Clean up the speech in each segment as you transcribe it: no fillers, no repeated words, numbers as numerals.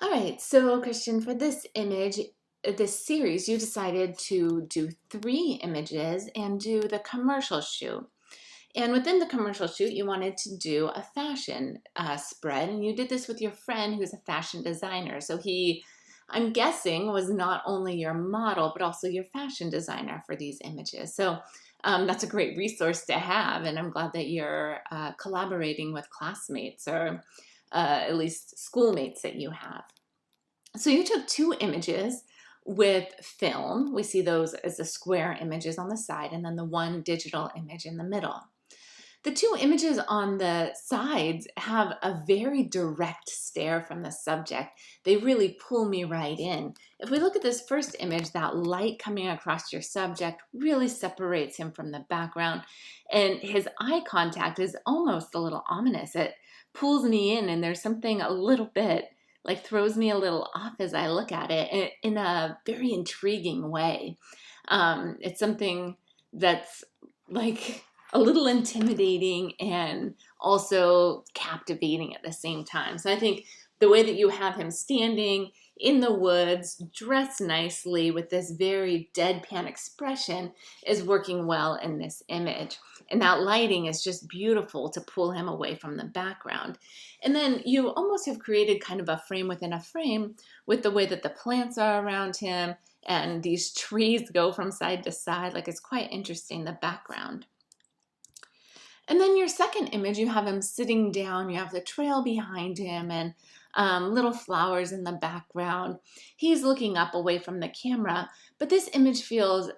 All right, so Christian, for this image, this series, you decided to do three images and do the commercial shoot. And within the commercial shoot, you wanted to do a fashion spread, and you did this with your friend who's a fashion designer. So he, I'm guessing, was not only your model, but also your fashion designer for these images. So that's a great resource to have, and I'm glad that you're collaborating with classmates or at least schoolmates that you have. So you took two images with film. We see those as the square images on the side and then the one digital image in the middle. The two images on the sides have a very direct stare from the subject. They really pull me right in. If we look at this first image, that light coming across your subject really separates him from the background, and his eye contact is almost a little ominous. It pulls me in, and there's something a little bit like throws me a little off as I look at it in a very intriguing way. It's something that's like a little intimidating and also captivating at the same time. So I think the way that you have him standing in the woods, dressed nicely with this very deadpan expression is working well in this image. And that lighting is just beautiful to pull him away from the background. And then you almost have created kind of a frame within a frame with the way that the plants are around him and these trees go from side to side. Like, it's quite interesting, the background. And then your second image, you have him sitting down, you have the trail behind him and little flowers in the background. He's looking up away from the camera, but this image feels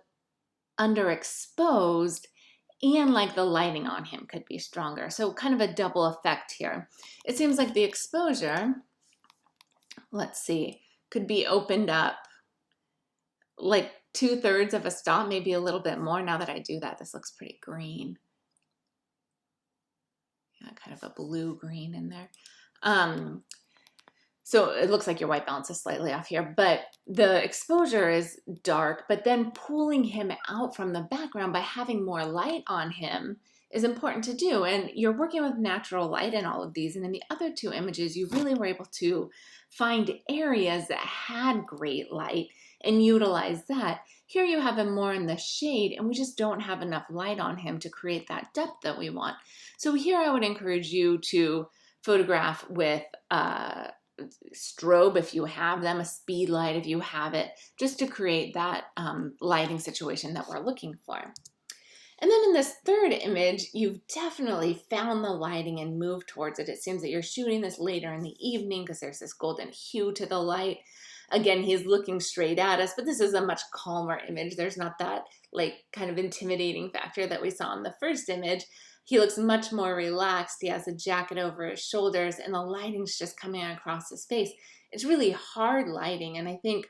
underexposed and like the lighting on him could be stronger. So kind of a double effect here. It seems like the exposure, let's see, could be opened up like 2/3 of a stop, maybe a little bit more. Now that I do that, this looks pretty green. Yeah, kind of a blue-green in there. So it looks like your white balance is slightly off here, but the exposure is dark, but then pulling him out from the background by having more light on him is important to do. And you're working with natural light in all of these. And in the other two images, you really were able to find areas that had great light and utilize that. Here you have him more in the shade, and we just don't have enough light on him to create that depth that we want. So here I would encourage you to photograph with strobe if you have them, a speed light if you have it, just to create that lighting situation that we're looking for. And then in this third image, you've definitely found the lighting and moved towards it. It seems that you're shooting this later in the evening because there's this golden hue to the light. Again, he's looking straight at us, but this is a much calmer image. There's not that like kind of intimidating factor that we saw in the first image. He looks much more relaxed. He has a jacket over his shoulders and the lighting's just coming across his face. It's really hard lighting, and I think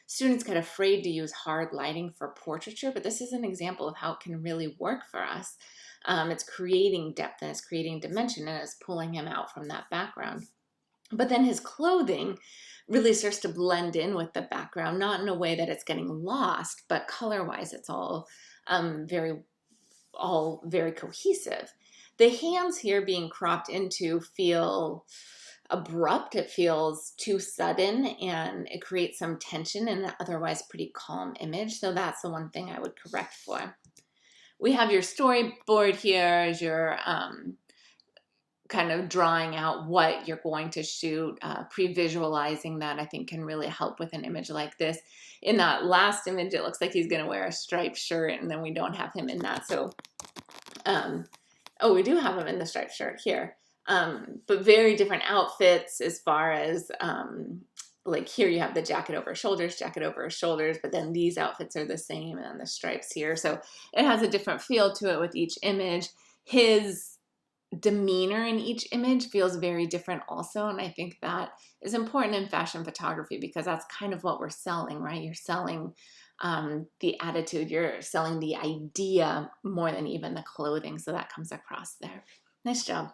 students get afraid to use hard lighting for portraiture, but this is an example of how it can really work for us. It's creating depth and it's creating dimension and it's pulling him out from that background. But then his clothing really starts to blend in with the background, not in a way that it's getting lost, but color-wise it's all very cohesive. The hands here being cropped into feel abrupt. It feels too sudden and it creates some tension in an otherwise pretty calm image. So that's the one thing I would correct for. We have your storyboard here as you're kind of drawing out what you're going to shoot, pre-visualizing that I think can really help with an image like this. In that last image, it looks like he's going to wear a striped shirt, and then we don't have him in that. So, oh, we do have him in the striped shirt here. But very different outfits as far as, like here you have the jacket over his shoulders, but then these outfits are the same and then the stripes here. So it has a different feel to it with each image. His demeanor in each image feels very different also, and I think that is important in fashion photography because that's kind of what we're selling, right? You're selling the attitude, you're selling the idea more than even the clothing, so that comes across there. Nice job.